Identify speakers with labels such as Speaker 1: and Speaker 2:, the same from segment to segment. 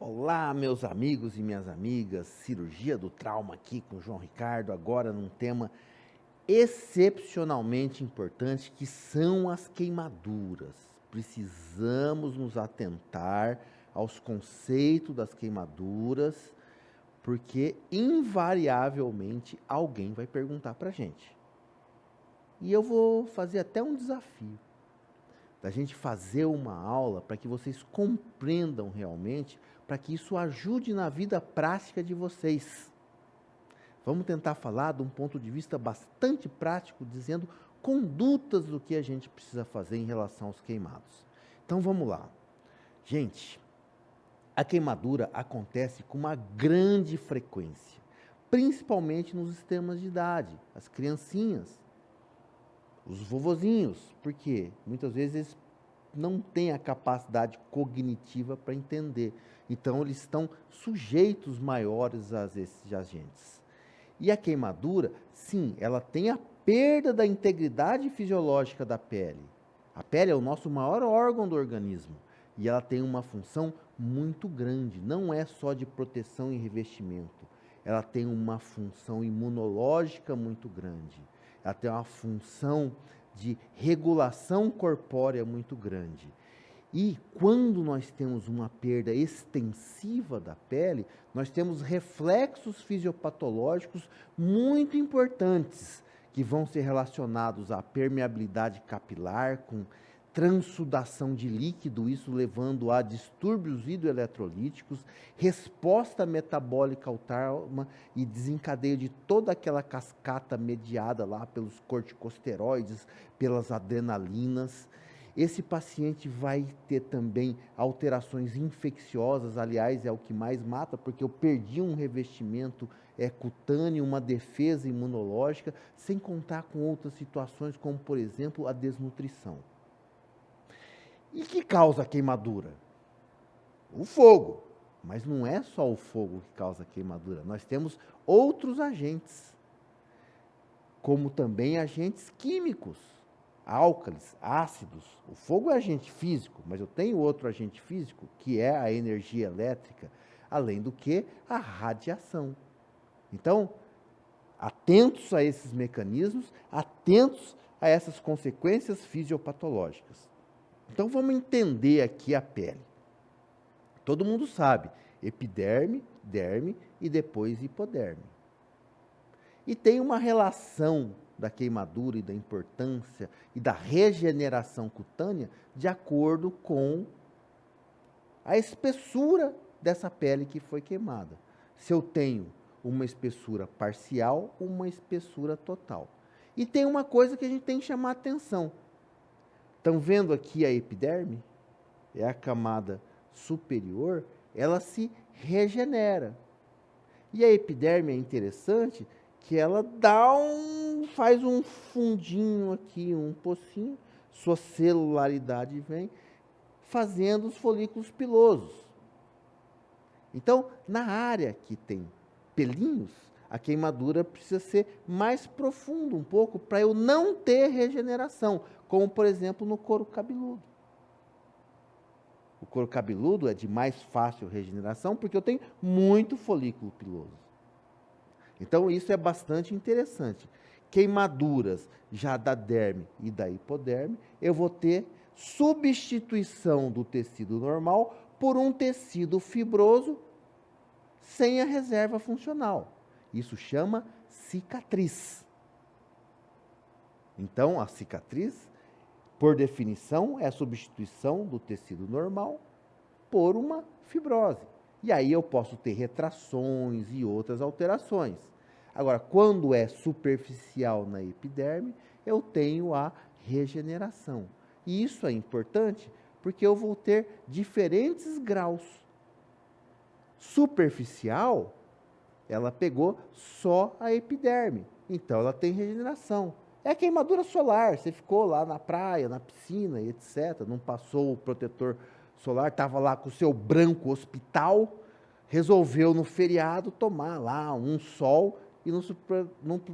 Speaker 1: Olá, meus amigos e minhas amigas, cirurgia do trauma aqui com o João Ricardo, agora num tema excepcionalmente importante que são as queimaduras. Precisamos nos atentar aos conceitos das queimaduras, porque invariavelmente alguém vai perguntar para a gente. E eu vou fazer até um desafio da gente fazer uma aula para que vocês compreendam realmente, para que isso ajude na vida prática de vocês. Vamos tentar falar de um ponto de vista bastante prático, dizendo condutas do que a gente precisa fazer em relação aos queimados. Então vamos lá. Gente, a queimadura acontece com uma grande frequência, principalmente nos sistemas de idade, as criancinhas, os vovozinhos, porque muitas vezes eles não têm a capacidade cognitiva para entender. Então, eles estão sujeitos maiores a esses agentes. E a queimadura, sim, ela tem a perda da integridade fisiológica da pele. A pele é o nosso maior órgão do organismo e ela tem uma função muito grande, não é só de proteção e revestimento. Ela tem uma função imunológica muito grande. Ela tem uma função de regulação corpórea muito grande. E quando nós temos uma perda extensiva da pele, nós temos reflexos fisiopatológicos muito importantes, que vão ser relacionados à permeabilidade capilar, com transsudação de líquido, isso levando a distúrbios hidroeletrolíticos, resposta metabólica ao trauma e desencadeio de toda aquela cascata mediada lá pelos corticosteroides, pelas adrenalinas. Esse paciente vai ter também alterações infecciosas, aliás, é o que mais mata, porque eu perdi um revestimento cutâneo, uma defesa imunológica, sem contar com outras situações, como, por exemplo, a desnutrição. E que causa a queimadura? O fogo. Mas não é só o fogo que causa a queimadura. Nós temos outros agentes, como também agentes químicos, álcalis, ácidos. O fogo é agente físico, mas eu tenho outro agente físico, que é a energia elétrica, além do que a radiação. Então, atentos a esses mecanismos, atentos a essas consequências fisiopatológicas. Então, vamos entender aqui a pele. Todo mundo sabe, epiderme, derme e depois hipoderme. E tem uma relação da queimadura e da importância e da regeneração cutânea de acordo com a espessura dessa pele que foi queimada. Se eu tenho uma espessura parcial, uma espessura total. E tem uma coisa que a gente tem que chamar a atenção. Estão vendo aqui a epiderme? É a camada superior, ela se regenera. E a epiderme é interessante que ela faz um fundinho aqui, um pocinho, sua celularidade vem fazendo os folículos pilosos. Então, na área que tem pelinhos, a queimadura precisa ser mais profunda um pouco para eu não ter regeneração, como por exemplo no couro cabeludo. O couro cabeludo é de mais fácil regeneração porque eu tenho muito folículo piloso. Então isso é bastante interessante. Queimaduras já da derme e da hipoderme, eu vou ter substituição do tecido normal por um tecido fibroso sem a reserva funcional. Isso chama cicatriz. Então, a cicatriz, por definição, é a substituição do tecido normal por uma fibrose. E aí eu posso ter retrações e outras alterações. Agora, quando é superficial na epiderme, eu tenho a regeneração. E isso é importante porque eu vou ter diferentes graus. Superficial, ela pegou só a epiderme, então ela tem regeneração. É a queimadura solar, você ficou lá na praia, na piscina, etc. Não passou o protetor solar, estava lá com o seu branco hospital, resolveu no feriado tomar lá um sol e não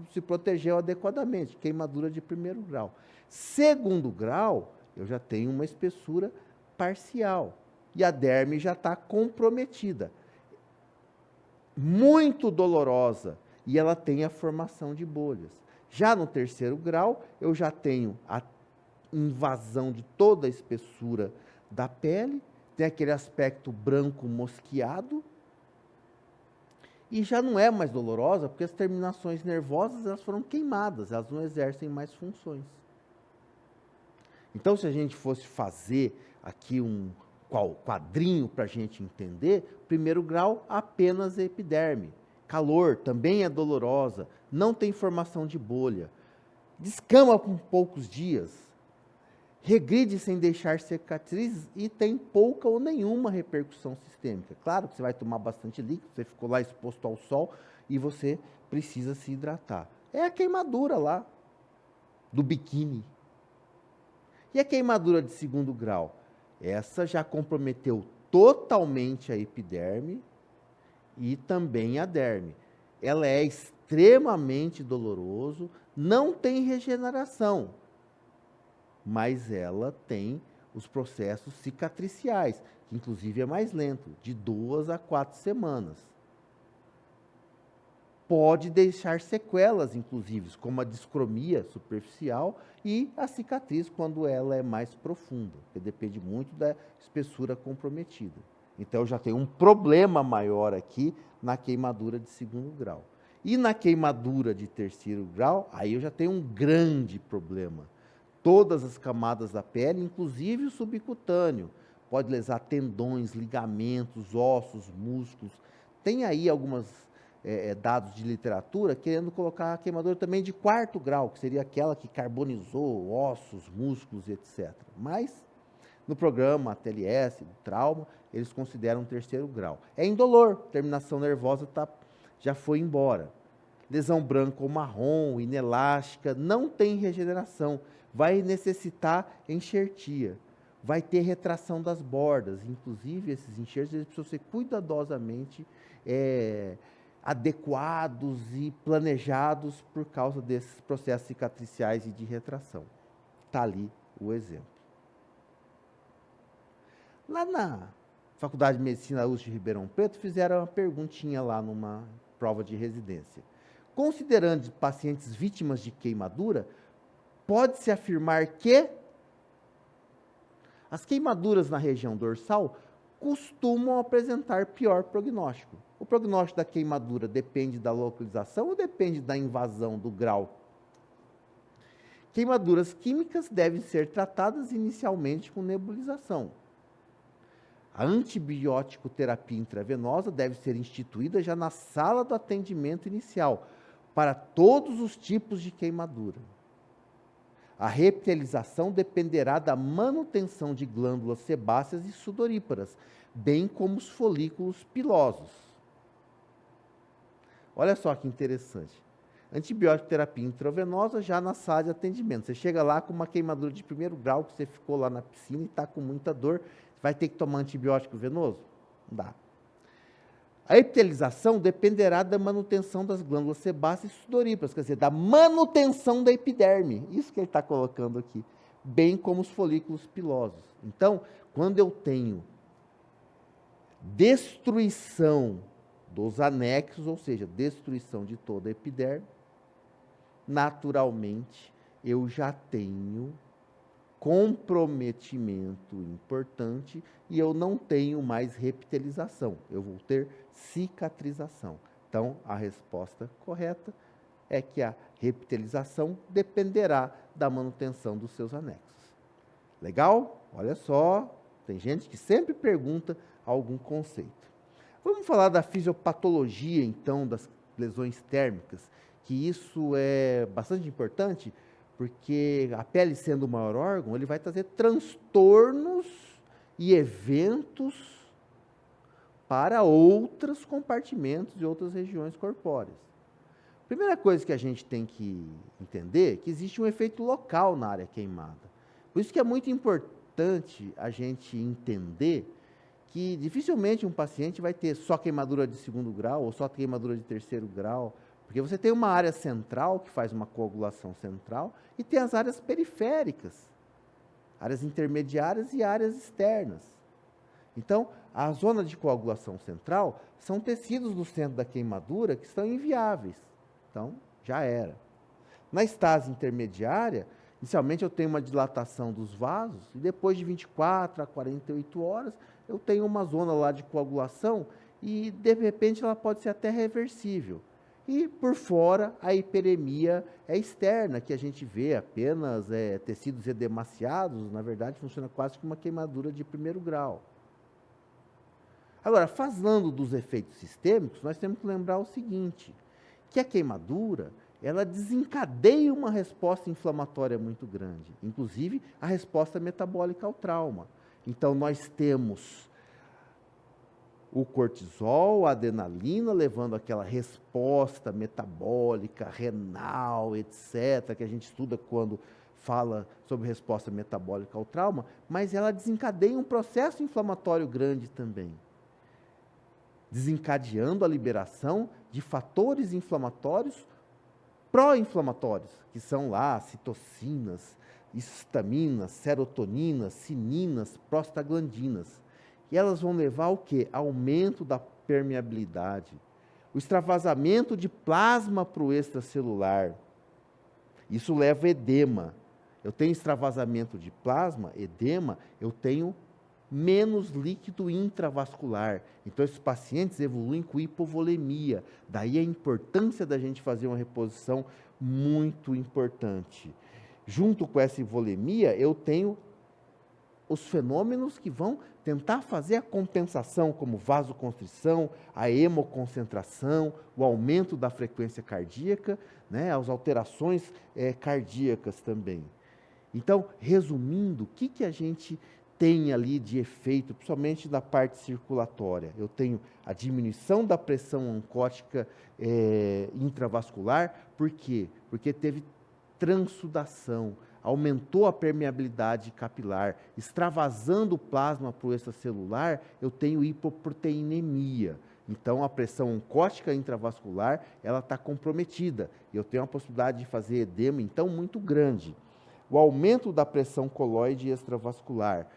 Speaker 1: se protegeu adequadamente. Queimadura de primeiro grau. Segundo grau, eu já tenho uma espessura parcial. e a derme já está comprometida. Muito dolorosa, e ela tem a formação de bolhas. Já no terceiro grau, eu já tenho a invasão de toda a espessura da pele, tem aquele aspecto branco mosqueado, e já não é mais dolorosa, porque as terminações nervosas elas foram queimadas, elas não exercem mais funções. Então, se a gente fosse fazer aqui um quadrinho para a gente entender, primeiro grau, apenas a epiderme. Calor, também é dolorosa, não tem formação de bolha, descama por poucos dias, regride sem deixar cicatrizes e tem pouca ou nenhuma repercussão sistêmica. Claro que você vai tomar bastante líquido, você ficou lá exposto ao sol e você precisa se hidratar. É a queimadura lá, do biquíni. E a queimadura de segundo grau? Essa já comprometeu totalmente a epiderme e também a derme. Ela é extremamente doloroso, não tem regeneração, mas ela tem os processos cicatriciais, que inclusive é mais lento, de 2 a 4 semanas. Pode deixar sequelas, inclusive, como a discromia superficial e a cicatriz quando ela é mais profunda, que depende muito da espessura comprometida. Então, eu já tenho um problema maior aqui na queimadura de segundo grau. E na queimadura de terceiro grau, aí eu já tenho um grande problema. Todas as camadas da pele, inclusive o subcutâneo, pode lesar tendões, ligamentos, ossos, músculos. Tem aí algumas dados de literatura querendo colocar a queimadura também de quarto grau, que seria aquela que carbonizou ossos, músculos, etc. Mas, no programa TLS, do trauma, eles consideram terceiro grau. É indolor, terminação nervosa já foi embora. Lesão branca ou marrom, inelástica, não tem regeneração, vai necessitar enxertia, vai ter retração das bordas, inclusive esses enxertos eles precisam ser cuidadosamente adequados e planejados por causa desses processos cicatriciais e de retração. Está ali o exemplo. Lá na Faculdade de Medicina USP de Ribeirão Preto, fizeram uma perguntinha lá numa prova de residência. Considerando pacientes vítimas de queimadura, pode-se afirmar que as queimaduras na região dorsal costumam apresentar pior prognóstico. O prognóstico da queimadura depende da localização ou depende da invasão do grau? Queimaduras químicas devem ser tratadas inicialmente com nebulização. A antibiótico terapia intravenosa deve ser instituída já na sala do atendimento inicial, para todos os tipos de queimadura. A reptilização dependerá da manutenção de glândulas sebáceas e sudoríparas, bem como os folículos pilosos. Olha só que interessante. Antibiótico terapia intravenosa já na sala de atendimento. Você chega lá com uma queimadura de primeiro grau, que você ficou lá na piscina e está com muita dor, vai ter que tomar antibiótico venoso? Não dá. A epitelização dependerá da manutenção das glândulas sebáceas e sudoríparas, quer dizer, da manutenção da epiderme. Isso que ele está colocando aqui. Bem como os folículos pilosos. Então, quando eu tenho destruição dos anexos, ou seja, destruição de toda a epiderme, naturalmente, eu já tenho comprometimento importante e eu não tenho mais reptilização, eu vou ter cicatrização. Então, a resposta correta é que a reptilização dependerá da manutenção dos seus anexos. Legal? Olha só, tem gente que sempre pergunta algum conceito. Vamos falar da fisiopatologia, então, das lesões térmicas, que isso é bastante importante, porque a pele sendo o maior órgão, ele vai trazer transtornos e eventos para outros compartimentos e outras regiões corpóreas. Primeira coisa que a gente tem que entender é que existe um efeito local na área queimada. Por isso que é muito importante a gente entender que dificilmente um paciente vai ter só queimadura de segundo grau ou só queimadura de terceiro grau, porque você tem uma área central que faz uma coagulação central e tem as áreas periféricas, áreas intermediárias e áreas externas. Então, a zona de coagulação central são tecidos do centro da queimadura que estão inviáveis. Então, já era. Na estase intermediária, inicialmente eu tenho uma dilatação dos vasos e depois de 24 a 48 horas eu tenho uma zona lá de coagulação e de repente ela pode ser até reversível. E por fora a hiperemia é externa, que a gente vê apenas tecidos edemaciados, na verdade funciona quase como uma queimadura de primeiro grau. Agora, falando dos efeitos sistêmicos, nós temos que lembrar o seguinte, que a queimadura ela desencadeia uma resposta inflamatória muito grande, inclusive a resposta metabólica ao trauma. Então, nós temos o cortisol, a adrenalina, levando aquela resposta metabólica, renal, etc., que a gente estuda quando fala sobre resposta metabólica ao trauma, mas ela desencadeia um processo inflamatório grande também, desencadeando a liberação de fatores inflamatórios pró-inflamatórios, que são lá citocinas, histaminas, serotoninas, sininas, prostaglandinas. E elas vão levar ao quê? Aumento da permeabilidade, o extravasamento de plasma para o extracelular. Isso leva a edema. Eu tenho extravasamento de plasma, edema, eu tenho menos líquido intravascular. Então, esses pacientes evoluem com hipovolemia. Daí a importância da gente fazer uma reposição muito importante. Junto com essa hipovolemia, eu tenho os fenômenos que vão tentar fazer a compensação, como vasoconstrição, a hemoconcentração, o aumento da frequência cardíaca, né, as alterações cardíacas também. Então, resumindo, o que a gente tem ali de efeito, principalmente da parte circulatória? Eu tenho a diminuição da pressão oncótica intravascular. Por quê? Porque teve transsudação, aumentou a permeabilidade capilar, extravasando o plasma para o extracelular, eu tenho hipoproteinemia. Então, a pressão oncótica intravascular, ela está comprometida. Eu tenho a possibilidade de fazer edema, então, muito grande. O aumento da pressão coloide extravascular.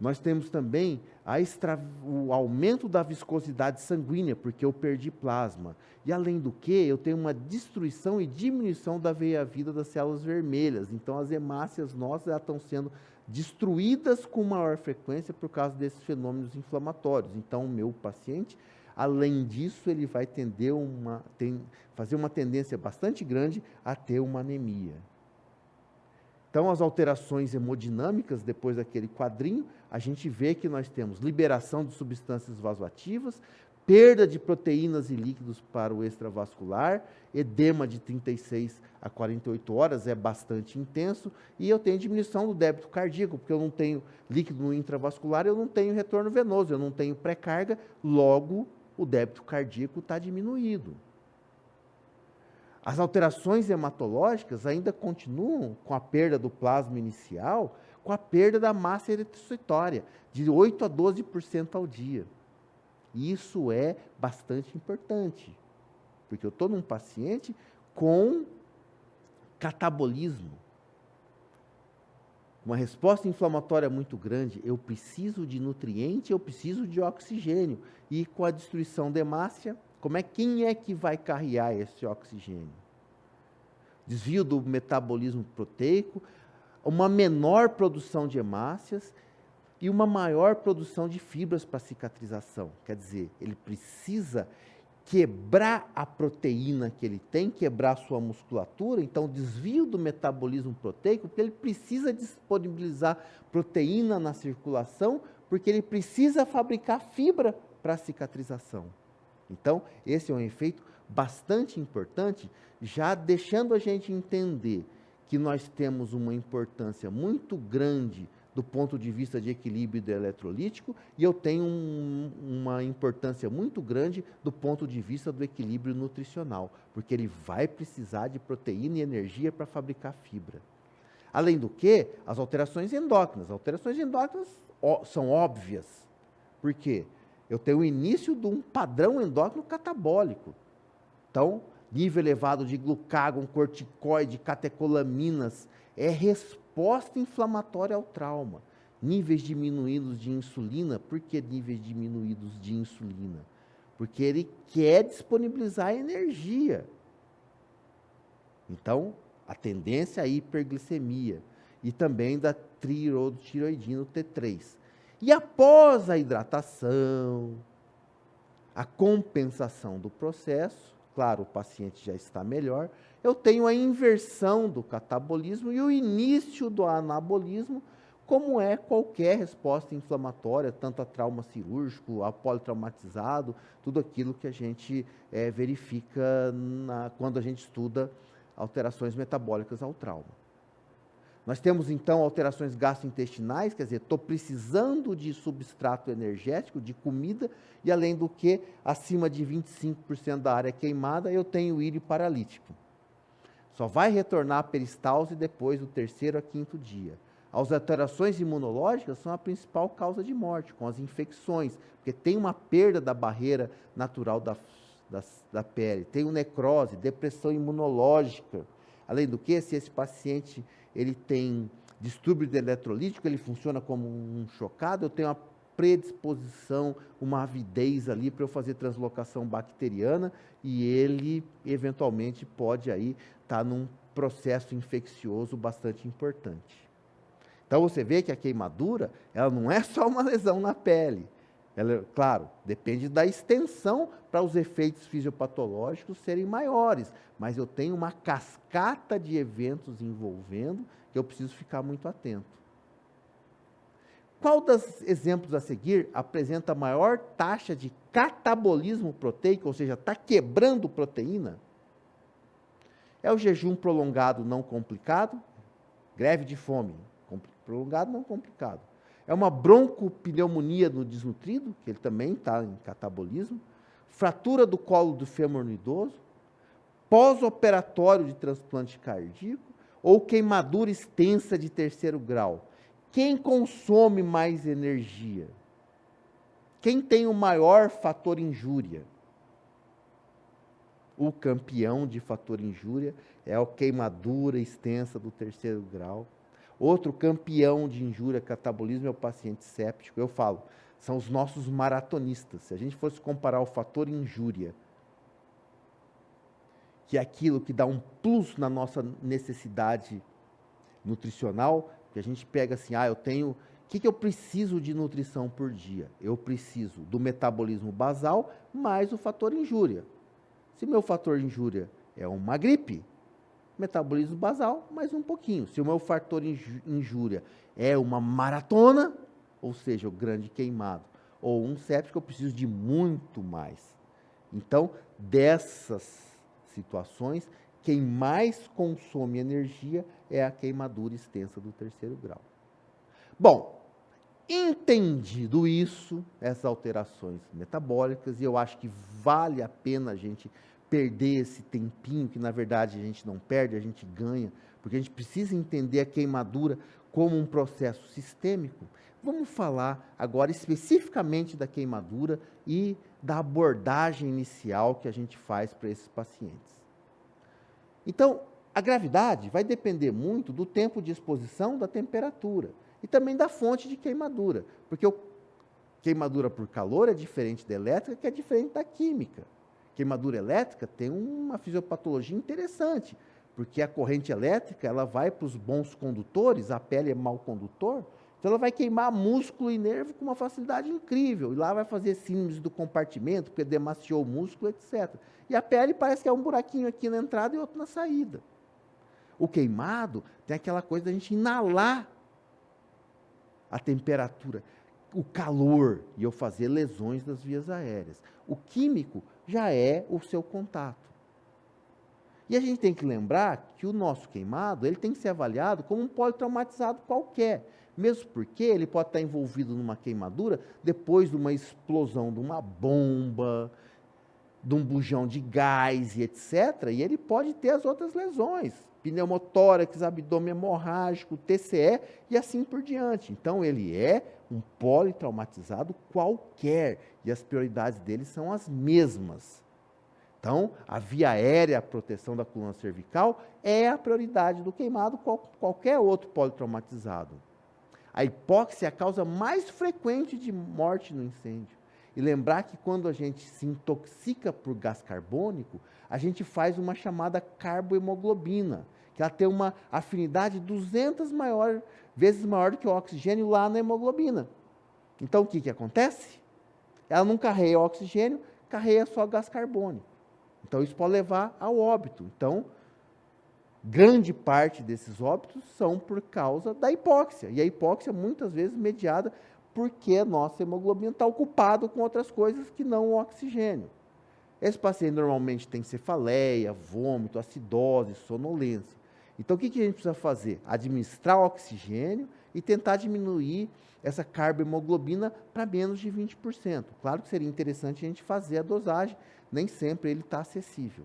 Speaker 1: Nós temos também o aumento da viscosidade sanguínea, porque eu perdi plasma. E, além do que, eu tenho uma destruição e diminuição da veia-vida das células vermelhas. Então, as hemácias nossas estão sendo destruídas com maior frequência por causa desses fenômenos inflamatórios. Então, o meu paciente, além disso, ele vai fazer uma tendência bastante grande a ter uma anemia. Então, as alterações hemodinâmicas, depois daquele quadrinho, a gente vê que nós temos liberação de substâncias vasoativas, perda de proteínas e líquidos para o extravascular, edema de 36 a 48 horas, é bastante intenso, e eu tenho diminuição do débito cardíaco, porque eu não tenho líquido no intravascular, eu não tenho retorno venoso, eu não tenho pré-carga, logo o débito cardíaco está diminuído. As alterações hematológicas ainda continuam com a perda do plasma inicial, com a perda da massa eritrocitória, de 8 a 12% ao dia. E isso é bastante importante, porque eu estou num paciente com catabolismo, uma resposta inflamatória muito grande, eu preciso de nutriente, eu preciso de oxigênio. E com a destruição da hemácia, quem é que vai carrear esse oxigênio? Desvio do metabolismo proteico, uma menor produção de hemácias e uma maior produção de fibras para cicatrização. Quer dizer, ele precisa quebrar a proteína que ele tem, quebrar a sua musculatura, então desvio do metabolismo proteico, porque ele precisa disponibilizar proteína na circulação, porque ele precisa fabricar fibra para a cicatrização. Então, esse é um efeito bastante importante, já deixando a gente entender que nós temos uma importância muito grande do ponto de vista de equilíbrio eletrolítico e eu tenho uma importância muito grande do ponto de vista do equilíbrio nutricional, porque ele vai precisar de proteína e energia para fabricar fibra. Além do que, as alterações endócrinas. As alterações endócrinas são óbvias. Por quê? Eu tenho o início de um padrão endócrino catabólico. Então, nível elevado de glucágon, corticoide, catecolaminas, é resposta inflamatória ao trauma. níveis diminuídos de insulina. Por que níveis diminuídos de insulina? Porque ele quer disponibilizar energia. Então, a tendência à hiperglicemia e também da tiroidina T3. E após a hidratação, a compensação do processo, claro, o paciente já está melhor, eu tenho a inversão do catabolismo e o início do anabolismo, como é qualquer resposta inflamatória, tanto a trauma cirúrgico, a politraumatizado, tudo aquilo que a gente verifica quando a gente estuda alterações metabólicas ao trauma. Nós temos, então, alterações gastrointestinais, quer dizer, estou precisando de substrato energético, de comida, e além do que, acima de 25% da área queimada, eu tenho írio paralítico. Só vai retornar a peristalse depois do 3º a 5º dia. As alterações imunológicas são a principal causa de morte, com as infecções, porque tem uma perda da barreira natural da pele, tem necrose, depressão imunológica. Além do que, se esse paciente ele tem distúrbio eletrolítico, ele funciona como um chocado, eu tenho uma predisposição, uma avidez ali para eu fazer translocação bacteriana e ele eventualmente pode aí estar num processo infeccioso bastante importante. Então você vê que a queimadura, ela não é só uma lesão na pele. Ela, claro, depende da extensão para os efeitos fisiopatológicos serem maiores, mas eu tenho uma cascata de eventos envolvendo que eu preciso ficar muito atento. Qual dos exemplos a seguir apresenta maior taxa de catabolismo proteico, ou seja, está quebrando proteína? É o jejum prolongado não complicado, greve de fome, prolongado não complicado. É uma broncopneumonia no desnutrido, que ele também está em catabolismo, fratura do colo do fêmur no idoso, pós-operatório de transplante cardíaco ou queimadura extensa de 3º grau. Quem consome mais energia? Quem tem o maior fator injúria? O campeão de fator injúria é a queimadura extensa do 3º grau. Outro campeão de injúria, catabolismo, é o paciente séptico. Eu falo, são os nossos maratonistas. Se a gente fosse comparar o fator injúria, que é aquilo que dá um plus na nossa necessidade nutricional, que a gente pega assim, eu tenho... O que eu preciso de nutrição por dia? Eu preciso do metabolismo basal mais o fator injúria. Se meu fator injúria é uma gripe, metabolismo basal, mais um pouquinho. Se o meu fator injúria é uma maratona, ou seja, o grande queimado, ou um séptico, eu preciso de muito mais. Então, dessas situações, quem mais consome energia é a queimadura extensa do 3º grau. Bom, entendido isso, essas alterações metabólicas, e eu acho que vale a pena a gente perder esse tempinho, que na verdade a gente não perde, a gente ganha, porque a gente precisa entender a queimadura como um processo sistêmico. Vamos falar agora especificamente da queimadura e da abordagem inicial que a gente faz para esses pacientes. Então, a gravidade vai depender muito do tempo de exposição, da temperatura e também da fonte de queimadura, porque queimadura por calor é diferente da elétrica, que é diferente da química. Queimadura elétrica tem uma fisiopatologia interessante, porque a corrente elétrica ela vai para os bons condutores, a pele é mau condutor, então ela vai queimar músculo e nervo com uma facilidade incrível, e lá vai fazer síndrome do compartimento, porque demaciou o músculo, etc. E a pele parece que é um buraquinho aqui na entrada e outro na saída. O queimado tem aquela coisa da gente inalar a temperatura, o calor, e eu fazer lesões das vias aéreas. O químico já é o seu contato. E a gente tem que lembrar que o nosso queimado, ele tem que ser avaliado como um politraumatizado qualquer, mesmo porque ele pode estar envolvido numa queimadura depois de uma explosão de uma bomba, de um bujão de gás e etc., e ele pode ter as outras lesões, pneumotórax, abdômen hemorrágico, TCE e assim por diante. Então, ele é um politraumatizado qualquer, e as prioridades dele são as mesmas. Então, a via aérea, a proteção da coluna cervical, é a prioridade do queimado, qualquer outro politraumatizado. A hipóxia é a causa mais frequente de morte no incêndio. E lembrar que quando a gente se intoxica por gás carbônico, a gente faz uma chamada carbohemoglobina, que ela tem uma afinidade 200 vezes maior do que o oxigênio lá na hemoglobina. Então, o que acontece? Ela não carrega oxigênio, carrega só gás carbônico. Então, isso pode levar ao óbito. Então, grande parte desses óbitos são por causa da hipóxia. E a hipóxia, muitas vezes, mediada porque a nossa hemoglobina está ocupada com outras coisas que não o oxigênio. Esse paciente normalmente tem cefaleia, vômito, acidose, sonolência. Então, o que a gente precisa fazer? Administrar oxigênio e tentar diminuir essa carbohemoglobina para menos de 20%. Claro que seria interessante a gente fazer a dosagem, nem sempre ele está acessível.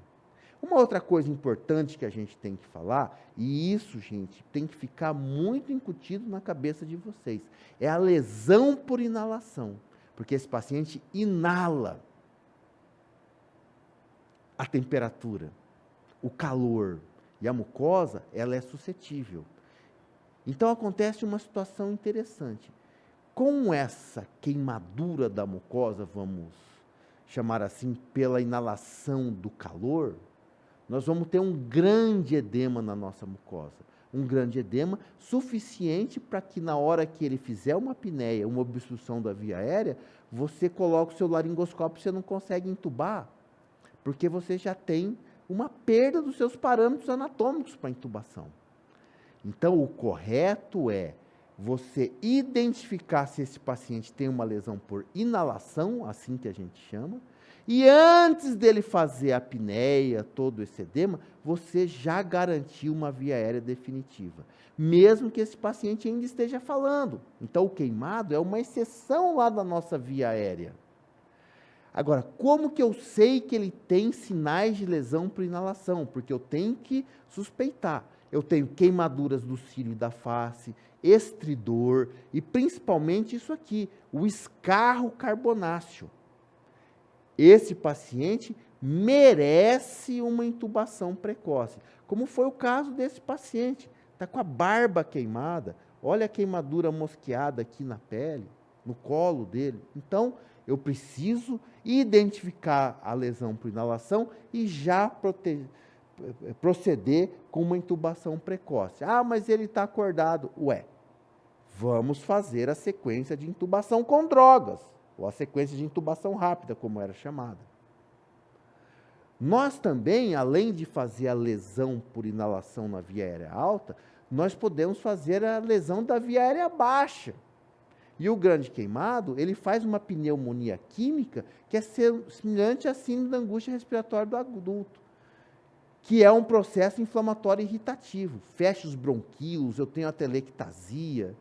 Speaker 1: Uma outra coisa importante que a gente tem que falar, e isso, gente, tem que ficar muito incutido na cabeça de vocês, é a lesão por inalação, porque esse paciente inala a temperatura, o calor, e a mucosa, ela é suscetível. Então, acontece uma situação interessante. Com essa queimadura da mucosa, vamos chamar assim, pela inalação do calor, nós vamos ter um grande edema na nossa mucosa. Um grande edema suficiente para que na hora que ele fizer uma apneia, uma obstrução da via aérea, você coloca o seu laringoscópio e você não consegue entubar, porque você já tem uma perda dos seus parâmetros anatômicos para intubação. Então, o correto é você identificar se esse paciente tem uma lesão por inalação, assim que a gente chama, e antes dele fazer a apneia, todo esse edema, você já garantiu uma via aérea definitiva, mesmo que esse paciente ainda esteja falando. Então, o queimado é uma exceção lá da nossa via aérea. Agora, como que eu sei que ele tem sinais de lesão por inalação? Porque eu tenho que suspeitar. Eu tenho queimaduras do cílio e da face, estridor e principalmente isso aqui, o escarro carbonáceo. Esse paciente merece uma intubação precoce, como foi o caso desse paciente. Está com a barba queimada, olha a queimadura mosqueada aqui na pele, no colo dele. Então, eu preciso identificar a lesão por inalação e já proceder com uma intubação precoce. Ah, mas ele está acordado. Ué, vamos fazer a sequência de intubação com drogas, ou a sequência de intubação rápida, como era chamada. Nós também, além de fazer a lesão por inalação na via aérea alta, nós podemos fazer a lesão da via aérea baixa. E o grande queimado, ele faz uma pneumonia química que é semelhante à síndrome da angústia respiratória do adulto, que é um processo inflamatório irritativo. Fecha os bronquíolos, eu tenho atelectasia.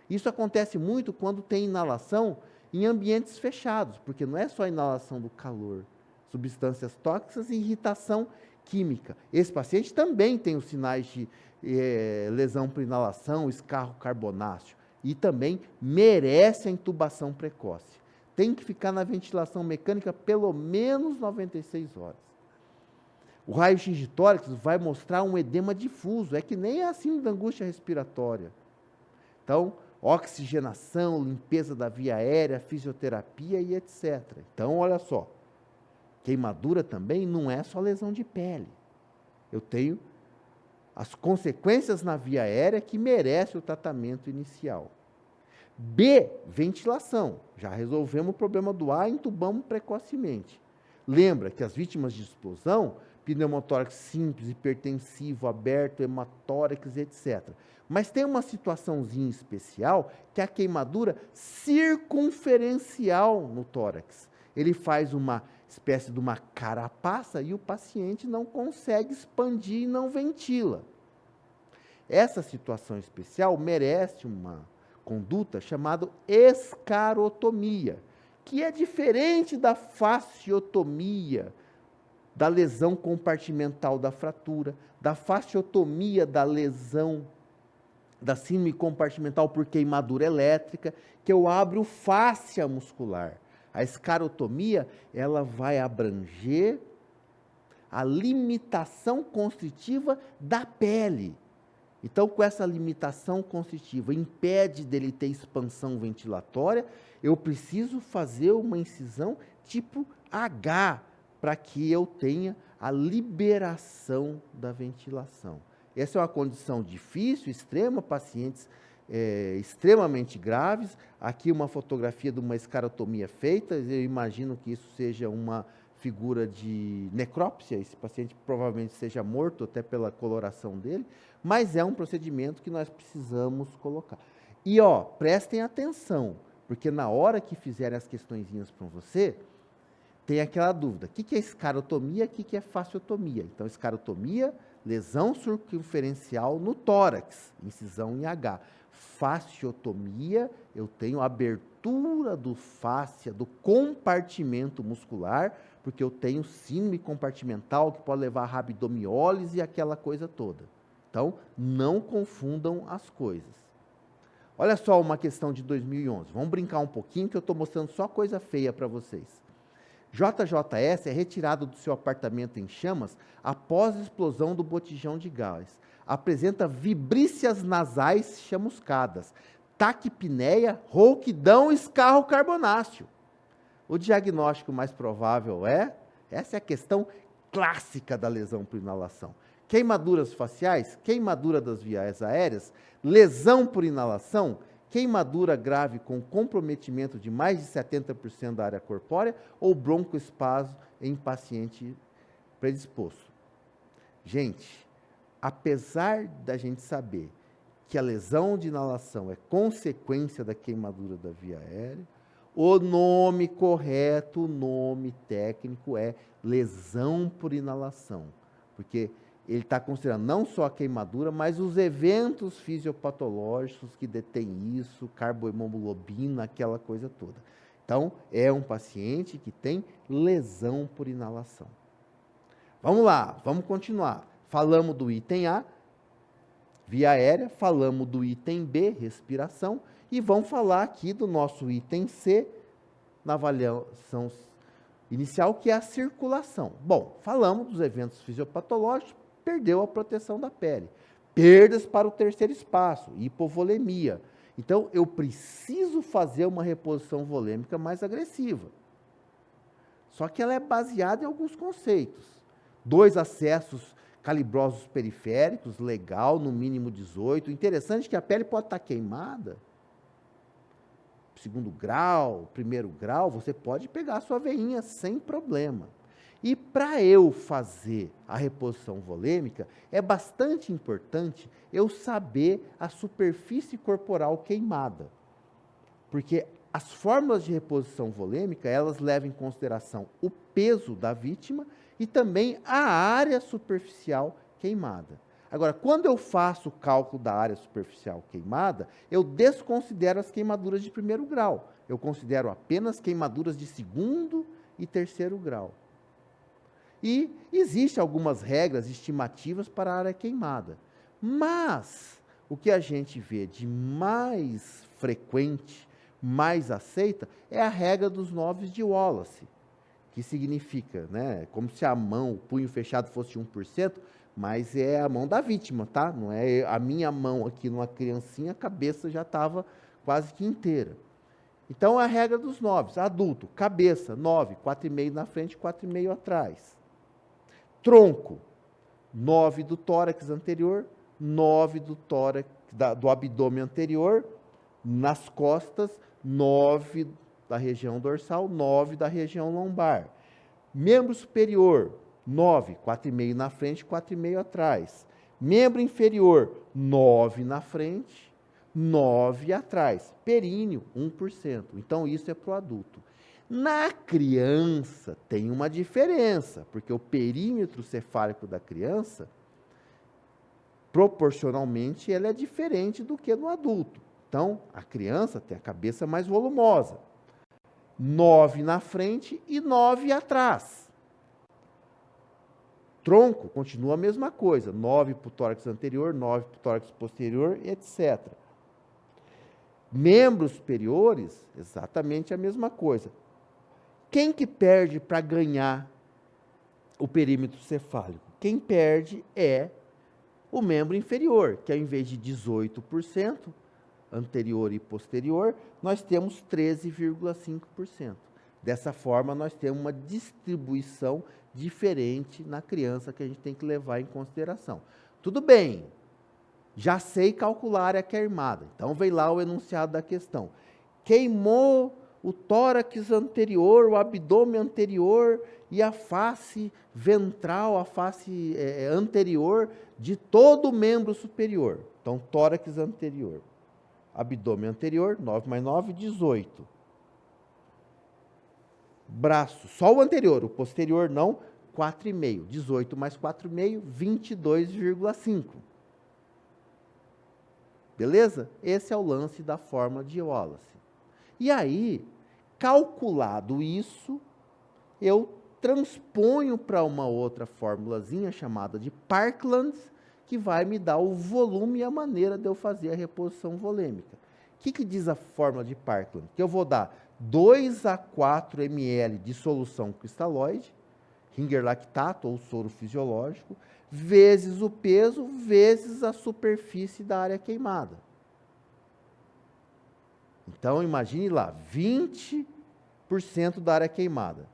Speaker 1: Isso acontece muito quando tem inalação em ambientes fechados, porque não é só a inalação do calor, substâncias tóxicas e irritação química. Esse paciente também tem os sinais de lesão por inalação, escarro carbonáceo, e também merece a intubação precoce. Tem que ficar na ventilação mecânica pelo menos 96 horas. O raio-x de tórax vai mostrar um edema difuso, é que nem a síndrome da angústia respiratória. Então, oxigenação, limpeza da via aérea, fisioterapia e etc. Então, olha só, queimadura também não é só lesão de pele. Eu tenho as consequências na via aérea que merecem o tratamento inicial. B, ventilação. Já resolvemos o problema do ar, intubamos precocemente. Lembra que as vítimas de explosão, pneumotórax simples, hipertensivo, aberto, hematórax, etc. Mas tem uma situaçãozinha especial, que é a queimadura circunferencial no tórax. Ele faz uma espécie de uma carapaça e o paciente não consegue expandir e não ventila. Essa situação especial merece uma conduta chamada escarotomia, que é diferente da fasciotomia, da lesão compartimental da fratura, da fasciotomia da lesão da síndrome compartimental por queimadura elétrica, que eu abro fáscia muscular. A escarotomia, ela vai abranger a limitação constritiva da pele. Então, com essa limitação constritiva, impede dele ter expansão ventilatória, eu preciso fazer uma incisão tipo H, para que eu tenha a liberação da ventilação. Essa é uma condição difícil, extrema, pacientes extremamente graves. Aqui uma fotografia de uma escarotomia feita, eu imagino que isso seja uma figura de necrópsia, esse paciente provavelmente seja morto até pela coloração dele, mas é um procedimento que nós precisamos colocar. E, prestem atenção, porque na hora que fizerem as questõezinhas para você, tem aquela dúvida, o que é escarotomia, o que é fasciotomia? Então, escarotomia, lesão circunferencial no tórax, incisão em H. Fasciotomia, eu tenho abertura do fáscia, do compartimento muscular, porque eu tenho síndrome compartimental que pode levar a rabdomiólise e aquela coisa toda. Então, não confundam as coisas. Olha só uma questão de 2011. Vamos brincar um pouquinho, que eu estou mostrando só coisa feia para vocês. JJS é retirado do seu apartamento em chamas após a explosão do botijão de gás. Apresenta vibrícias nasais chamuscadas, taquipneia, rouquidão e escarro carbonáceo. O diagnóstico mais provável essa é a questão clássica da lesão por inalação. Queimaduras faciais, queimadura das vias aéreas, lesão por inalação, queimadura grave com comprometimento de mais de 70% da área corpórea ou broncoespasmo em paciente predisposto. Gente, apesar da gente saber que a lesão de inalação é consequência da queimadura da via aérea, o nome correto, o nome técnico é lesão por inalação, porque ele está considerando não só a queimadura, mas os eventos fisiopatológicos que detêm isso, carbohemoglobina, aquela coisa toda. Então, é um paciente que tem lesão por inalação. Vamos lá, vamos continuar. Falamos do item A, via aérea, falamos do item B, respiração, e vamos falar aqui do nosso item C, na avaliação inicial, que é a circulação. Bom, falamos dos eventos fisiopatológicos, perdeu a proteção da pele. Perdas para o terceiro espaço, hipovolemia. Então, eu preciso fazer uma reposição volêmica mais agressiva. Só que ela é baseada em alguns conceitos. 2 acessos calibrosos periféricos, legal, no mínimo 18. Interessante que a pele pode estar queimada. Segundo grau, primeiro grau, você pode pegar a sua veinha sem problema. E para eu fazer a reposição volêmica, é bastante importante eu saber a superfície corporal queimada. Porque as fórmulas de reposição volêmica, elas levam em consideração o peso da vítima e também a área superficial queimada. Agora, quando eu faço o cálculo da área superficial queimada, eu desconsidero as queimaduras de primeiro grau. Eu considero apenas queimaduras de segundo e terceiro grau. E existem algumas regras estimativas para a área queimada. Mas o que a gente vê de mais frequente, mais aceita, é a regra dos 9 de Wallace, que significa, como se a mão, o punho fechado fosse 1%, mas é a mão da vítima, tá? Não é a minha mão aqui numa criancinha, a cabeça já estava quase que inteira. Então, a regra dos 9, adulto, cabeça, 9, 4,5 na frente, 4,5 atrás. Tronco, 9 do tórax anterior, 9 do tórax, do abdômen anterior, nas costas, 9 da região dorsal, 9 da região lombar. Membro superior, 9, 4,5 na frente, 4,5 atrás. Membro inferior, 9 na frente, 9 atrás. Períneo, 1%. Então, isso é para o adulto. Na criança, tem uma diferença, porque o perímetro cefálico da criança, proporcionalmente, ele é diferente do que no adulto. Então, a criança tem a cabeça mais volumosa. 9 na frente e 9 atrás. Tronco, continua a mesma coisa. 9 para o tórax anterior, 9 para o tórax posterior, etc. Membros superiores, exatamente a mesma coisa. Quem que perde para ganhar o perímetro cefálico? Quem perde é o membro inferior, que ao invés de 18%, anterior e posterior, nós temos 13,5%. Dessa forma, nós temos uma distribuição diferente na criança que a gente tem que levar em consideração. Tudo bem, já sei calcular a área queimada. Então, vem lá o enunciado da questão. Queimou o tórax anterior, o abdômen anterior e a face ventral, a face anterior de todo o membro superior. Então, tórax anterior. Abdômen anterior, 9 mais 9, 18. Braço, só o anterior, o posterior não, 4,5. 18 mais 4,5, 22,5. Beleza? Esse é o lance da fórmula de Wallace. E aí, calculado isso, eu transponho para uma outra formulazinha chamada de Parkland, que vai me dar o volume e a maneira de eu fazer a reposição volêmica. O que diz a fórmula de Parkland? Que eu vou dar 2 a 4 ml de solução cristalóide, Ringer lactato ou soro fisiológico, vezes o peso, vezes a superfície da área queimada. Então, imagine lá, 20% da área queimada.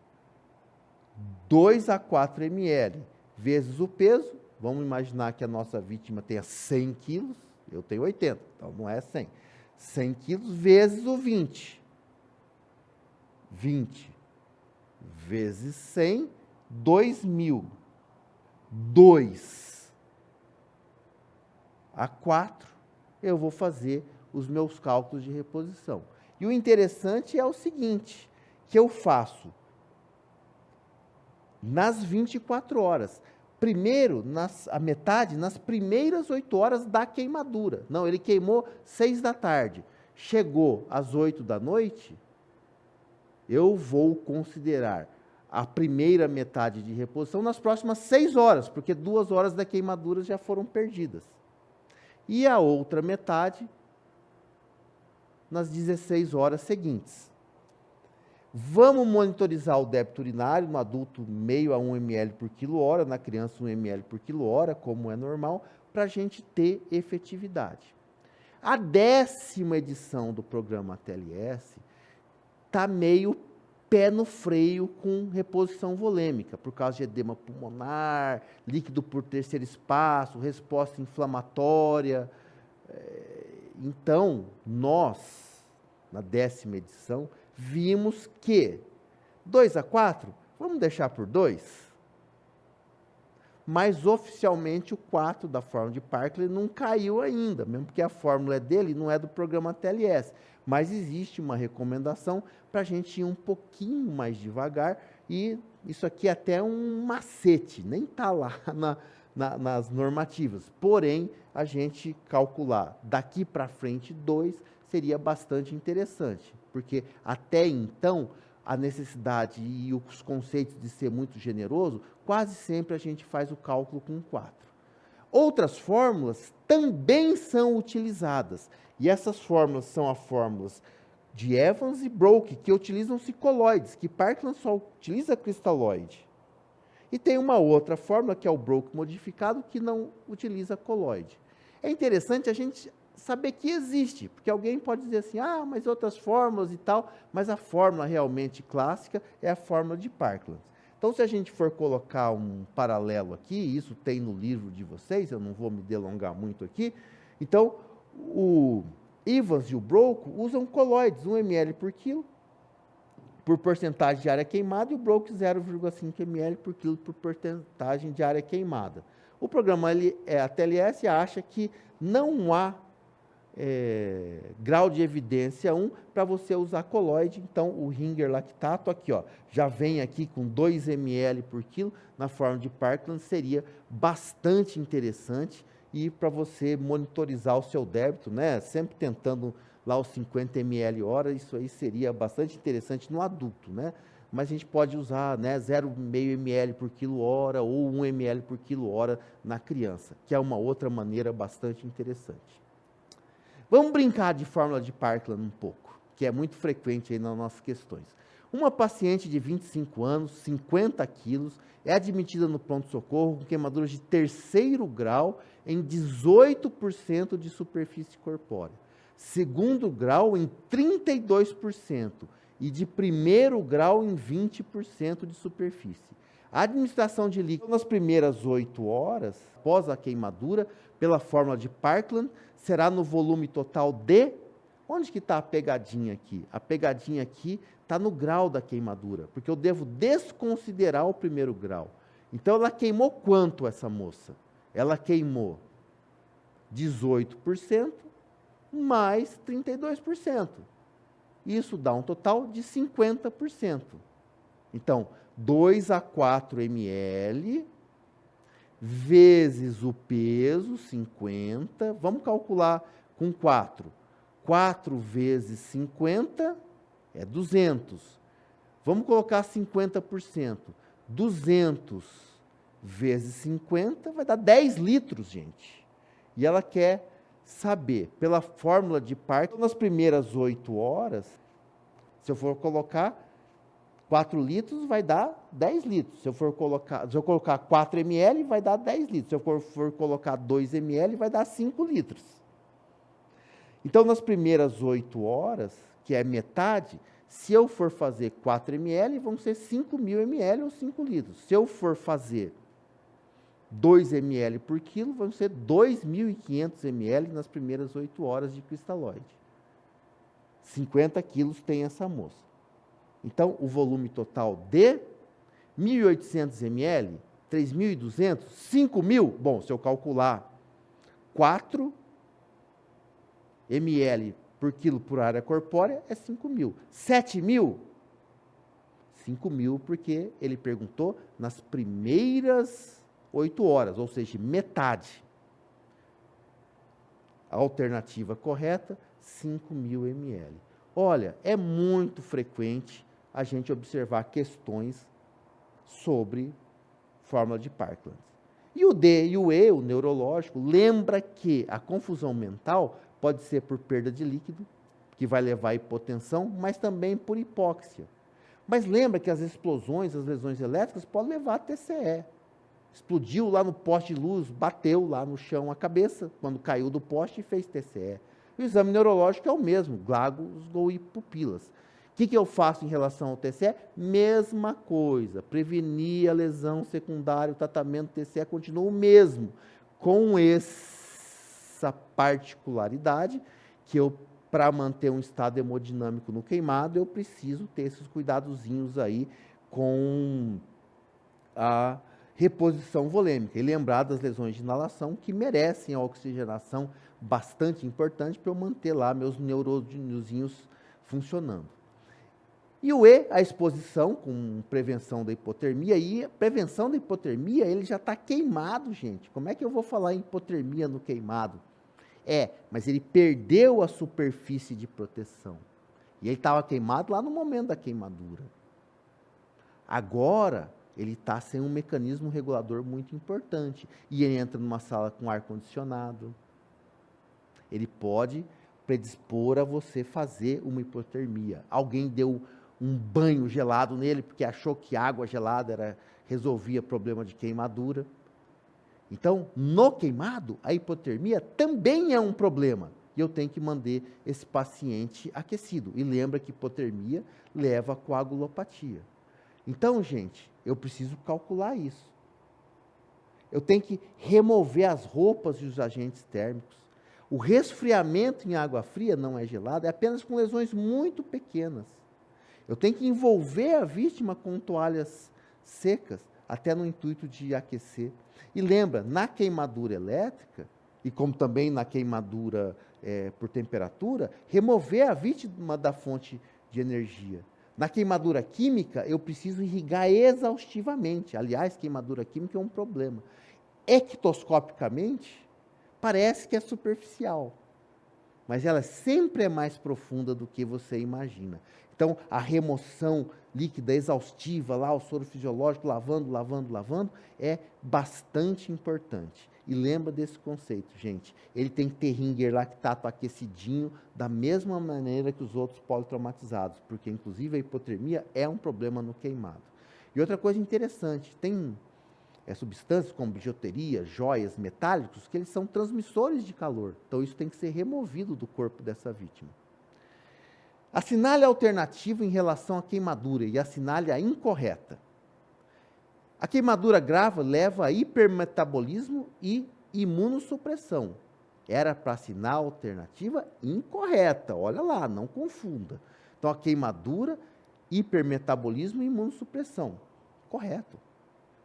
Speaker 1: 2 a 4 ml, vezes o peso. Vamos imaginar que a nossa vítima tenha 100 quilos, eu tenho 80, então não é 100. 100 quilos vezes o 20. 20 vezes 100, 2.000. 2 a 4, eu vou fazer os meus cálculos de reposição. E o interessante é o seguinte, que eu faço nas 24 horas. Primeiro, a metade, nas primeiras 8 horas da queimadura. Não, ele queimou 6 da tarde. Chegou às 8 da noite, eu vou considerar a primeira metade de reposição nas próximas 6 horas, porque 2 horas da queimadura já foram perdidas. E a outra metade nas 16 horas seguintes. Vamos monitorizar o débito urinário no adulto meio a 1 ml por quilo-hora, na criança 1 ml por quilo-hora, como é normal, para a gente ter efetividade. A 10ª edição do programa TLS está meio pé no freio com reposição volêmica, por causa de edema pulmonar, líquido por terceiro espaço, resposta inflamatória. Então, nós, na 10ª edição, vimos que 2 a 4, vamos deixar por 2? Mas, oficialmente, o 4 da fórmula de Parkland não caiu ainda, mesmo porque a fórmula é dele, não é do programa TLS. Mas existe uma recomendação para a gente ir um pouquinho mais devagar, e isso aqui é até um macete, nem está lá nas normativas. Porém, a gente calcular daqui para frente 2 seria bastante interessante, porque até então a necessidade e os conceitos de ser muito generoso, quase sempre a gente faz o cálculo com 4. Outras fórmulas também são utilizadas, e essas fórmulas são as fórmulas de Evans e Broke, que utilizam-se coloides, que Parkland só utiliza cristalóide. E tem uma outra fórmula, que é o Broke modificado, que não utiliza coloide. É interessante a gente saber que existe, porque alguém pode dizer assim, mas outras fórmulas e tal, mas a fórmula realmente clássica é a fórmula de Parkland. Então, se a gente for colocar um paralelo aqui, isso tem no livro de vocês, eu não vou me delongar muito aqui, então, o Evans e o Broke usam coloides, 1 ml por quilo, por porcentagem de área queimada, e o Broke 0,5 ml por quilo por porcentagem de área queimada. O programa a TLS acha que não há grau de evidência 1 para você usar coloide, então o Ringer lactato aqui, já vem aqui com 2 ml por quilo, na forma de Parkland, seria bastante interessante, e para você monitorizar o seu débito, né, sempre tentando lá os 50 ml hora, isso aí seria bastante interessante no adulto, né? Mas a gente pode usar, né, 0,5 ml por quilo-hora ou 1 ml por quilo-hora na criança, que é uma outra maneira bastante interessante. Vamos brincar de fórmula de Parkland um pouco, que é muito frequente aí nas nossas questões. Uma paciente de 25 anos, 50 quilos, é admitida no pronto-socorro com queimaduras de terceiro grau em 18% de superfície corpórea, segundo grau em 32% e de primeiro grau em 20% de superfície. A administração de líquido nas primeiras 8 horas, após a queimadura, pela fórmula de Parkland, será no volume total de... Onde que está a pegadinha aqui? A pegadinha aqui está no grau da queimadura, porque eu devo desconsiderar o primeiro grau. Então, ela queimou quanto, essa moça? Ela queimou 18% mais 32%. Isso dá um total de 50%. Então, 2 a 4 ml vezes o peso, 50. Vamos calcular com 4. 4 vezes 50 é 200. Vamos colocar 50%. 200 vezes 50 vai dar 10 litros, gente. E ela quer saber, pela fórmula de Parkland, nas primeiras 8 horas, se eu for colocar 4 litros, vai dar 10 litros. Se eu colocar 4 ml, vai dar 10 litros. Se eu for colocar 2 ml, vai dar 5 litros. Então, nas primeiras 8 horas, que é metade, se eu for fazer 4 ml, vão ser 5.000 ml ou 5 litros. Se eu for fazer 2 ml por quilo, vão ser 2.500 ml nas primeiras 8 horas de cristalóide. 50 quilos tem essa moça. Então, o volume total de 1.800 ml, 3.200, 5.000, bom, se eu calcular 4 ml por quilo por área corpórea, é 5.000. 7.000? 5.000, porque ele perguntou nas primeiras 8 horas, ou seja, metade. A alternativa correta, 5.000 ml. Olha, é muito frequente a gente observar questões sobre fórmula de Parkland. E o D e o E, o neurológico, lembra que a confusão mental pode ser por perda de líquido, que vai levar à hipotensão, mas também por hipóxia. Mas lembra que as explosões, as lesões elétricas podem levar a TCE. Explodiu lá no poste de luz, bateu lá no chão a cabeça, quando caiu do poste e fez TCE. O exame neurológico é o mesmo, glagos e pupilas. O que eu faço em relação ao TCE? Mesma coisa, prevenir a lesão secundária, o tratamento do TCE continua o mesmo, com essa particularidade que para manter um estado hemodinâmico no queimado, eu preciso ter esses cuidadozinhos aí com a reposição volêmica. E lembrar das lesões de inalação, que merecem a oxigenação bastante importante para eu manter lá meus neurôniozinhos funcionando. E o E, a exposição com prevenção da hipotermia. E a prevenção da hipotermia, ele já está queimado, gente. Como é que eu vou falar em hipotermia no queimado? Mas ele perdeu a superfície de proteção. E ele estava queimado lá no momento da queimadura. Agora, ele está sem um mecanismo regulador muito importante. E ele entra numa sala com ar-condicionado. Ele pode predispor a você fazer uma hipotermia. Alguém deu um banho gelado nele, porque achou que água gelada resolvia problema de queimadura. Então, no queimado, a hipotermia também é um problema. E eu tenho que manter esse paciente aquecido. E lembra que hipotermia leva a coagulopatia. Então, gente, eu preciso calcular isso. Eu tenho que remover as roupas e os agentes térmicos. O resfriamento em água fria não é gelada, é apenas com lesões muito pequenas. Eu tenho que envolver a vítima com toalhas secas, até no intuito de aquecer. E lembra, na queimadura elétrica, e como também na queimadura por temperatura, remover a vítima da fonte de energia. Na queimadura química, eu preciso irrigar exaustivamente. Aliás, queimadura química é um problema. Ectoscopicamente, parece que é superficial, mas ela sempre é mais profunda do que você imagina. Então, a remoção líquida exaustiva, lá o soro fisiológico, lavando, é bastante importante. E lembra desse conceito, gente. Ele tem que ter Ringer lactato aquecidinho, da mesma maneira que os outros politraumatizados, porque, inclusive, a hipotermia é um problema no queimado. E outra coisa interessante, tem substâncias como bijuteria, joias, metálicos, que eles são transmissores de calor. Então, isso tem que ser removido do corpo dessa vítima. Assinale a alternativa em relação à queimadura e assinale a incorreta. A queimadura grave leva a hipermetabolismo e imunossupressão. Era para assinar a alternativa incorreta. Olha lá, não confunda. Então, a queimadura, hipermetabolismo e imunossupressão. Correto.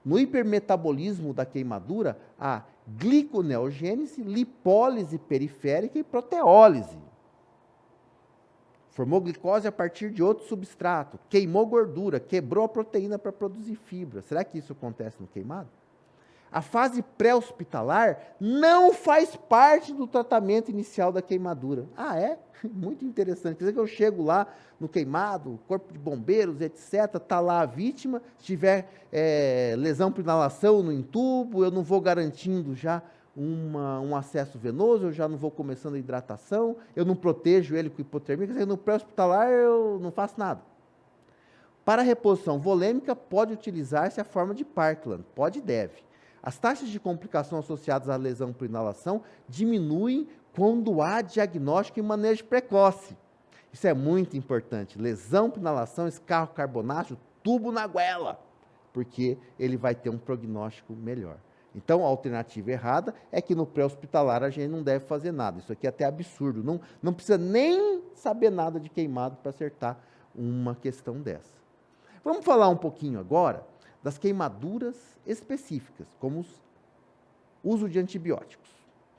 Speaker 1: No hipermetabolismo da queimadura, há gliconeogênese, lipólise periférica e proteólise. Formou glicose a partir de outro substrato, queimou gordura, quebrou a proteína para produzir fibra. Será que isso acontece no queimado? A fase pré-hospitalar não faz parte do tratamento inicial da queimadura. Ah, é? Muito interessante. Quer dizer que eu chego lá no queimado, corpo de bombeiros, etc., está lá a vítima, se tiver lesão por inalação, no entubo, eu não vou garantindo já um acesso venoso, eu já não vou começando a hidratação, eu não protejo ele com hipotermia, quer dizer, no pré-hospitalar eu não faço nada. Para a reposição volêmica, pode utilizar-se a forma de Parkland, pode e deve. As taxas de complicação associadas à lesão por inalação diminuem quando há diagnóstico e manejo precoce. Isso é muito importante. Lesão por inalação, escarro carbonáceo, tubo na goela, porque ele vai ter um prognóstico melhor. Então, a alternativa errada é que no pré-hospitalar a gente não deve fazer nada. Isso aqui é até absurdo. Não precisa nem saber nada de queimado para acertar uma questão dessa. Vamos falar um pouquinho agora das queimaduras específicas, como o uso de antibióticos,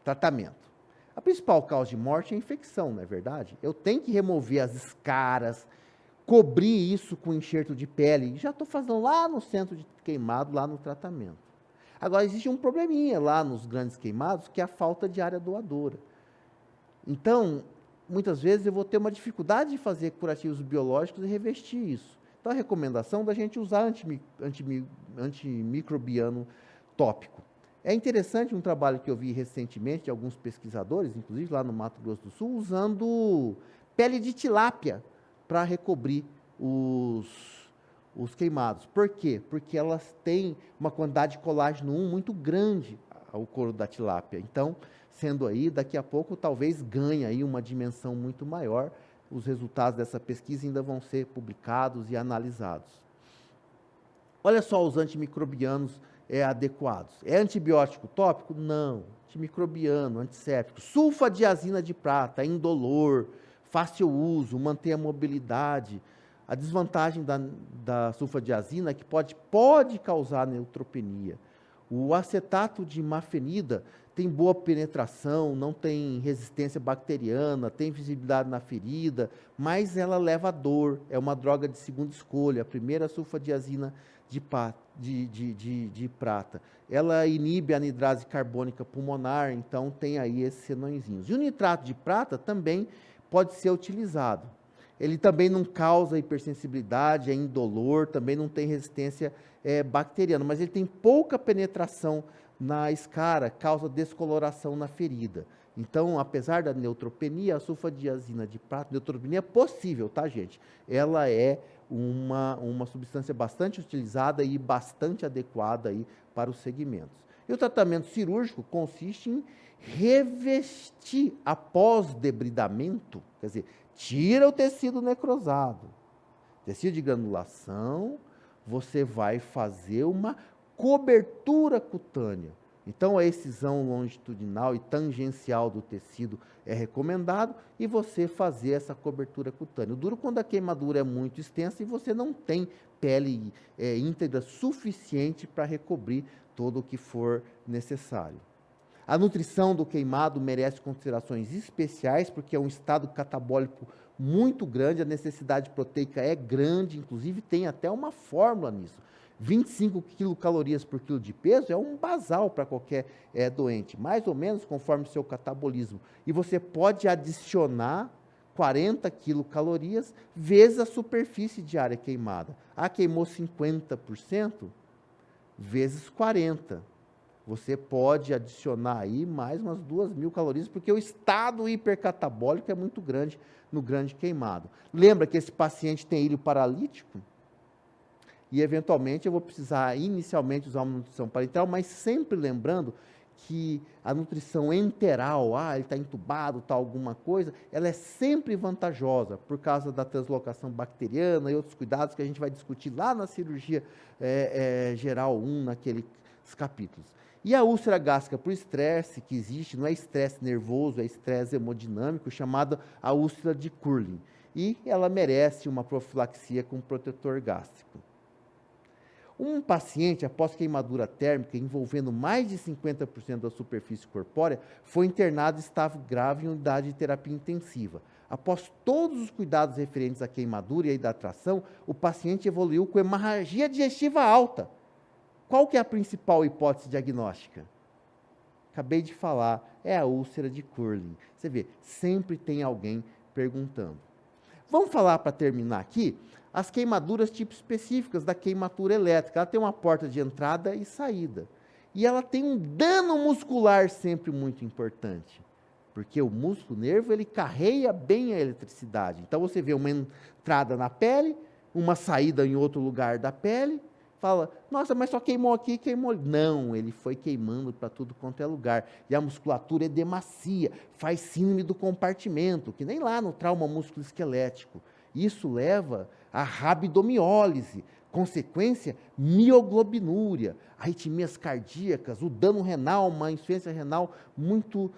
Speaker 1: tratamento. A principal causa de morte é a infecção, não é verdade? Eu tenho que remover as escaras, cobrir isso com enxerto de pele. Já estou fazendo lá no centro de queimado, lá no tratamento. Agora, existe um probleminha lá nos grandes queimados, que é a falta de área doadora. Então, muitas vezes eu vou ter uma dificuldade de fazer curativos biológicos e revestir isso. Então, a recomendação é da gente usar antimicrobiano tópico. É interessante um trabalho que eu vi recentemente de alguns pesquisadores, inclusive lá no Mato Grosso do Sul, usando pele de tilápia para recobrir os queimados. Por quê? Porque elas têm uma quantidade de colágeno 1 muito grande, o couro da tilápia. Então, sendo aí, daqui a pouco, talvez ganhe aí uma dimensão muito maior. Os resultados dessa pesquisa ainda vão ser publicados e analisados. Olha só os antimicrobianos adequados. É antibiótico tópico? Não. Antimicrobiano, antisséptico. Sulfadiazina de prata, indolor, fácil uso, mantém a mobilidade. A desvantagem da sulfadiazina é que pode causar neutropenia. O acetato de mafenida tem boa penetração, não tem resistência bacteriana, tem visibilidade na ferida, mas ela leva a dor, é uma droga de segunda escolha, a primeira sulfadiazina de prata. Ela inibe a anidrase carbônica pulmonar, então tem aí esses senõezinhos. E o nitrato de prata também pode ser utilizado. Ele também não causa hipersensibilidade, é indolor, também não tem resistência bacteriana, mas ele tem pouca penetração na escara, causa descoloração na ferida. Então, apesar da neutropenia, a sulfadiazina de prata, neutropenia é possível, tá, gente? Ela é uma substância bastante utilizada e bastante adequada aí para os segmentos. E o tratamento cirúrgico consiste em revestir após debridamento, quer dizer, tira o tecido necrosado, tecido de granulação, você vai fazer uma cobertura cutânea. Então, a excisão longitudinal e tangencial do tecido é recomendado e você fazer essa cobertura cutânea. O duro quando a queimadura é muito extensa e você não tem pele íntegra suficiente para recobrir todo o que for necessário. A nutrição do queimado merece considerações especiais, porque é um estado catabólico muito grande, a necessidade proteica é grande, inclusive tem até uma fórmula nisso. 25 quilocalorias por quilo de peso é um basal para qualquer doente, mais ou menos conforme o seu catabolismo. E você pode adicionar 40 quilocalorias vezes a superfície de área queimada. Ah, queimou 50%? Vezes 40. você pode adicionar aí mais umas 2.000 calorias, porque o estado hipercatabólico é muito grande no grande queimado. Lembra que esse paciente tem ilho paralítico? E, eventualmente, eu vou precisar, inicialmente, usar uma nutrição parenteral, mas sempre lembrando que a nutrição enteral, ele está entubado, está alguma coisa, ela é sempre vantajosa, por causa da translocação bacteriana e outros cuidados que a gente vai discutir lá na cirurgia geral 1, naqueles capítulos. E a úlcera gástrica por estresse que existe, não é estresse nervoso, é estresse hemodinâmico, chamada a úlcera de Curlin. E ela merece uma profilaxia com protetor gástrico. Um paciente, após queimadura térmica, envolvendo mais de 50% da superfície corpórea, foi internado em estado grave em unidade de terapia intensiva. Após todos os cuidados referentes à queimadura e à hidratação, o paciente evoluiu com hemorragia digestiva alta. Qual que é a principal hipótese diagnóstica? Acabei de falar, é a úlcera de Curlin. Você vê, sempre tem alguém perguntando. Vamos falar, para terminar aqui, as queimaduras tipo específicas da queimadura elétrica. Ela tem uma porta de entrada e saída. E ela tem um dano muscular sempre muito importante, porque o músculo nervo, ele carrega bem a eletricidade. Então, você vê uma entrada na pele, uma saída em outro lugar da pele, fala, nossa, mas só queimou aqui, queimou ali. Não, ele foi queimando para tudo quanto é lugar. E a musculatura edemacia, faz síndrome do compartimento, que nem lá no trauma musculoesquelético. Isso leva a rabdomiólise, consequência, mioglobinúria, arritmias cardíacas, o dano renal, uma insuficiência renal muito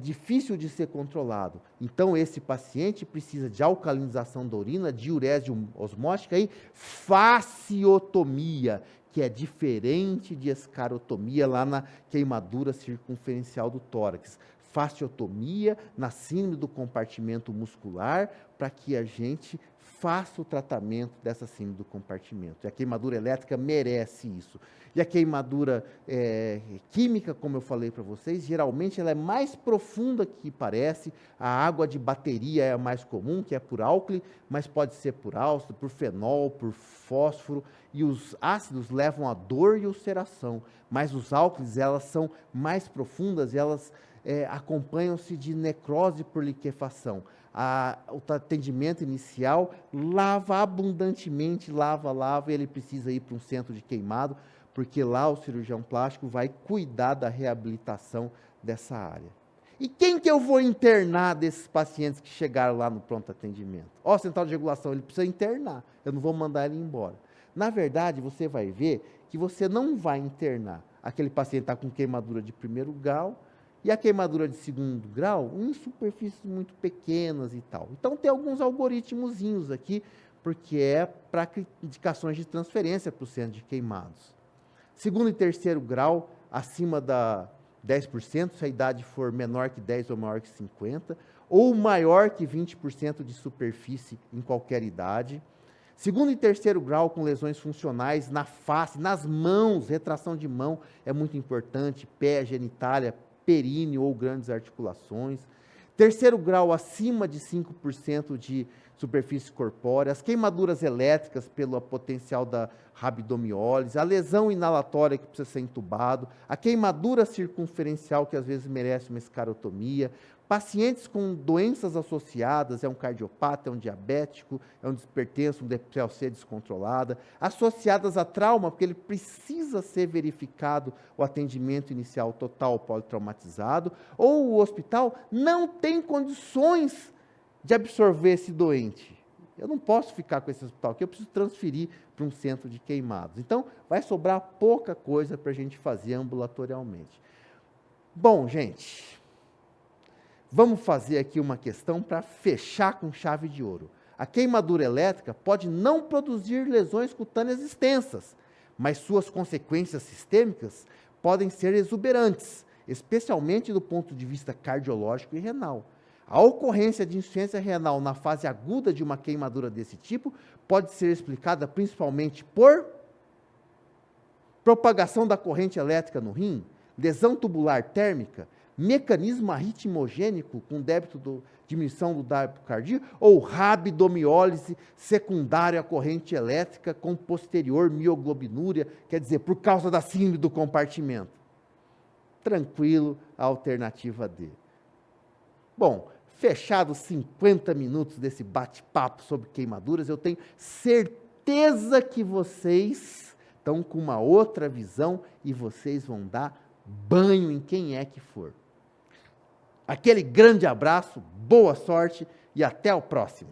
Speaker 1: difícil de ser controlado. Então, esse paciente precisa de alcalinização da urina, diurese osmótica e fasciotomia, que é diferente de escarotomia lá na queimadura circunferencial do tórax. Fasciotomia na síndrome do compartimento muscular, para que a gente faça o tratamento dessa síndrome do compartimento. E a queimadura elétrica merece isso. E a queimadura química, como eu falei para vocês, geralmente ela é mais profunda que parece. A água de bateria é a mais comum, que é por álcool, mas pode ser por ácido, por fenol, por fósforo. E os ácidos levam a dor e ulceração. Mas os álcools, elas são mais profundas e elas acompanham-se de necrose por liquefação. O atendimento inicial lava abundantemente, lava, e ele precisa ir para um centro de queimado, porque lá o cirurgião plástico vai cuidar da reabilitação dessa área. E quem que eu vou internar desses pacientes que chegaram lá no pronto atendimento? Central de regulação, ele precisa internar, eu não vou mandar ele embora. Na verdade, você vai ver que você não vai internar. Aquele paciente está com queimadura de primeiro grau, e a queimadura de segundo grau em superfícies muito pequenas e tal. Então, tem alguns algoritmozinhos aqui, porque é para indicações de transferência para o centro de queimados. Segundo e terceiro grau, acima da 10%, se a idade for menor que 10 ou maior que 50, ou maior que 20% de superfície em qualquer idade. Segundo e terceiro grau com lesões funcionais na face, nas mãos, retração de mão é muito importante, pé, genitália, períneo ou grandes articulações. Terceiro grau acima de 5% de superfície corpórea, as queimaduras elétricas pelo potencial da rabdomiólise, a lesão inalatória que precisa ser entubado, a queimadura circunferencial que às vezes merece uma escarotomia, pacientes com doenças associadas, é um cardiopata, é um diabético, é um hipertenso, um DPLC descontrolada, associadas a trauma, porque ele precisa ser verificado o atendimento inicial total politraumatizado, ou o hospital não tem condições de absorver esse doente. Eu não posso ficar com esse hospital aqui, eu preciso transferir para um centro de queimados. Então, vai sobrar pouca coisa para a gente fazer ambulatorialmente. Bom, gente, vamos fazer aqui uma questão para fechar com chave de ouro. A queimadura elétrica pode não produzir lesões cutâneas extensas, mas suas consequências sistêmicas podem ser exuberantes, especialmente do ponto de vista cardiológico e renal. A ocorrência de insuficiência renal na fase aguda de uma queimadura desse tipo pode ser explicada principalmente por propagação da corrente elétrica no rim, lesão tubular térmica, mecanismo arritmogênico com diminuição do débito cardíaco ou rabdomiólise secundária à corrente elétrica com posterior mioglobinúria, quer dizer, por causa da síndrome do compartimento. tranquilo a alternativa D. Bom, fechados 50 minutos desse bate-papo sobre queimaduras, eu tenho certeza que vocês estão com uma outra visão e vocês vão dar banho em quem é que for. Aquele grande abraço, boa sorte e até o próximo.